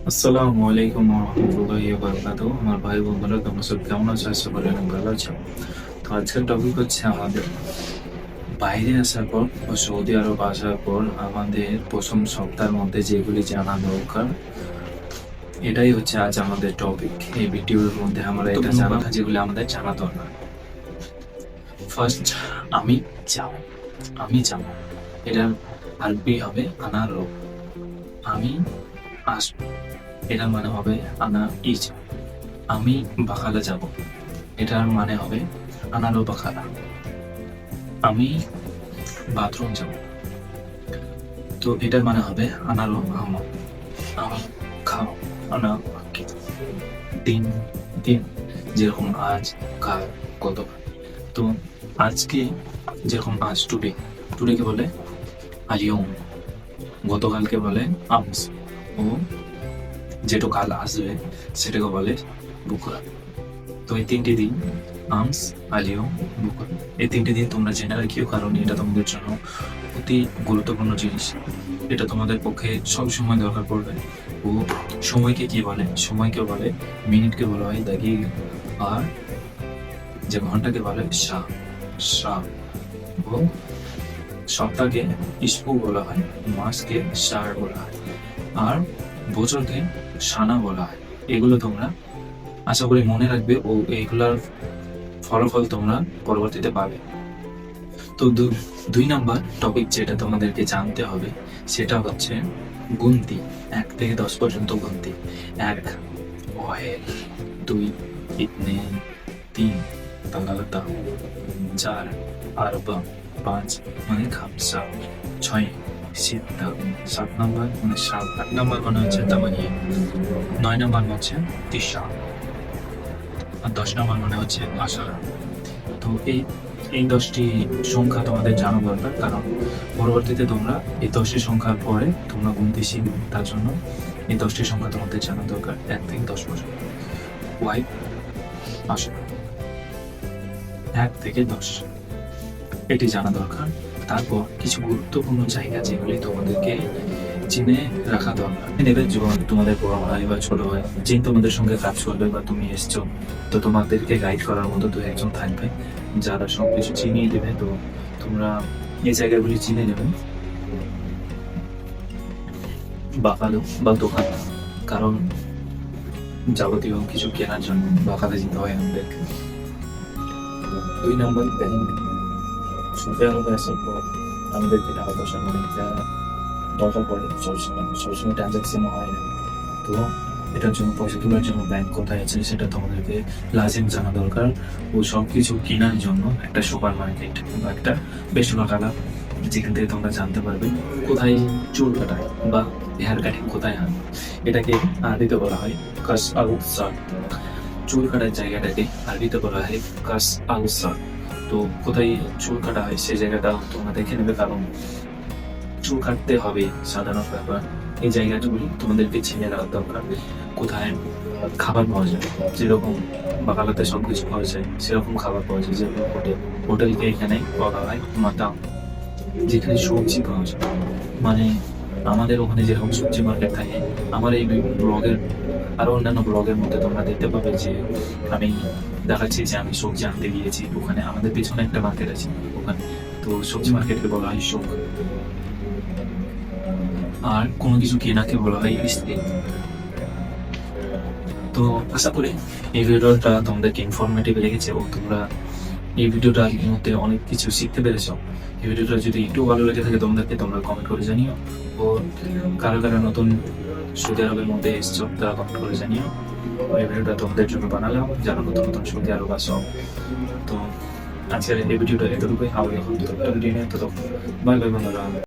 আসসালামু আলাইকুম ওয়া রাহমাতুল্লাহি ওয়া বারাকাতুহু। আমার ভাই বোনেরা তোমরা সব কেমন আছো? আশা করি অনেক ভালো আছো। তো আজকের টপিক হচ্ছে আমাদের বাইরে আসার পর বা সৌদি আরব আসার পর আমাদের প্রথম সপ্তাহের মধ্যে যেগুলি জানা দরকার, এটাই হচ্ছে আজ আমাদের টপিক। এই ভিডিওর মধ্যে আমরা এটা জানা যেগুলি আমাদের জানা দরকার। ফার্স্ট, আমি যাও। আমি যাও এটার আরবি হবে আনা রো। আমি আসবো এটার মানে হবে আনা ইজ। আমি বাকালা যাব এটার মানে হবে আনারো বাকালা। আমি বাথরুম যাব তো এটার মানে হবে আনারো হামাম। আমার খাও আনা আকি। দিন দিন যেরকম আজ, কাল, গতকাল। তো আজকে যেরকম আজ টুডে, টুডেকে বলে আলিয়ম, গতকালকে বলে আমস, ও যেটা কাল আসবে সেটাকে বলে বুকরা। তো এই তিনটি দিন আমস, আলিয়ম, বুকরা, এই তিনটি দিন তোমরা জেনে রাখিও, কারণ এটা তোমাদের জন্য অতি গুরুত্বপূর্ণ জিনিস। এটা তোমাদের পক্ষে সবসময় দরকার পড়বে। ও সময়কে কি বলে? সময়কে বলে মিনিটকে বলা হয় দাগি, আর যে ঘন্টাকে বলে শাহ। শাহ ও সপ্তাহকে ইস্পু বলা হয়, মাসকে শার বলা হয়, আর বছরকে সানা বলা হয়। এগুলো তোমরা আশা করি মনে রাখবে ও এইগুলার ফলাফল তোমরা পরবর্তীতে পাবে। তো দুই নাম্বার টপিক যেটা তোমাদেরকে জানতে হবে সেটা হচ্ছে গুনতি। 1 থেকে 10 পর্যন্ত গুনতি। 1 ওয়াহেদ, 2 ইতনেন, 3 তালাতা, 4 আরবা, 5 মানে খামসা, 6 সিত্তা, 7 নাম্বার মানে 7, 8 নাম্বার মানে হচ্ছে তামানিয়া, 9 নাম্বার হচ্ছে তিসা, আর 10 নাম্বার মানে হচ্ছে আশারা। তো এই 10টি সংখ্যা তোমাদের জানা দরকার, কারণ পরবর্তীতে তোমরা এই 10টি সংখ্যার পরে তোমরা গুনতে শিখবে। তার জন্য এই 10টি সংখ্যা তোমাদের জানা দরকার, 1 থেকে 10 পর্যন্ত। ওয়াই আসো, 1 থেকে 10 এটি জানা দরকার। তারপর কিছু গুরুত্বপূর্ণ জায়গা যেগুলি তোমাদেরকে চিনে রাখা দরকার। নেবে জীবন তোমাদের বড় ভাই বা ছোট ভাই, যে তোমাদের সঙ্গে কাজ করবে বা তুমি এসছো, তো তোমাদেরকে গাইড করার মতো 2-1 জন থাকবে যারা সবকিছু চিনিয়ে দেবে। তো তোমরা এই জায়গাগুলি চিনে নেবে। বাকালো বা দোকান, কারণ যাবতীয় কিছু কেনার জন্য বাকালে যেতে হয় আমাদেরকে। 2 নম্বর ব্যাংক। সৌদি আরবে আসার পর আমাদেরকে টাকা পয়সার অনেকটা দরকার পড়ে, সবসময় ট্রানজাকশন হয় না। তো এটার জন্য পয়সা তোলার জন্য ব্যাংক কোথায় আছে সেটা তোমাদেরকে লাজিম জানা দরকার। ও সব কিছু কেনার জন্য একটা সুপার মার্কেট বা একটা বেসরকালা, যেখান থেকে তোমরা জানতে পারবে কোথায় চুল কাটায় বা হেয়ার কাটিং কোথায় হয়। এটাকে আরবিতে বলা হয় কাস আউসার। চুল কাটার জায়গাটাকে আরবিতে বলা হয় কাস আউসার। তো কোথায় চুল কাটা হয় সেই জায়গাটা তোমরা দেখে নেবে, কারণ চুল কাটতে হবে সাধারণ ব্যাপার। এই জায়গাগুলি তোমাদেরকে চিনে রাখা দরকার। কোথায় খাবার পাওয়া যায়, যেরকম বাকালাতে সবকিছু পাওয়া যায় সেরকম খাবার পাওয়া যায়। যেরকম হোটেলকে এখানে বলা হয় মাতাম, যেখানে সবজি পাওয়া যায়। মানে আমাদের ওখানে যেরকম সবজি মার্কেট থাকে, আমার এই ব্লগের আরো অন্যান্য ব্লগের মধ্যে তোমরা দেখতে পাবে যে আমি দেখাচ্ছি যে আমি সবজি আনতে গিয়েছি ওখানে। আমাদের পিছনে একটা মার্কেট আছে ওখানে, তো সবজি মার্কেটকে বলা হয় শোক। আর কোনো কিছু কেনাকে বলা হয় ইস্তি। তো আশা করি এই ভিডিওটা তোমাদেরকে ইনফরমেটিভ লেগেছে ও তোমরা এই ভিডিওটার মধ্যে অনেক কিছু শিখতে পেরেছো। এই ভিডিওটা যদি একটু ভালো লেগে থাকে তোমাদেরকে, তোমরা কমেন্ট করে জানিও। ও কারা কারা নতুন সৌদি আরবের মধ্যে এসছো তারা কমেন্ট করে জানিও। এই ভিডিওটা তোমাদের জন্য বানালাম যারা নতুন নতুন সৌদি আরব আসো। তো আজকের এই ভিডিওটা এতটুকুই। আবার এখন তো বাই বাই বন্ধুরা।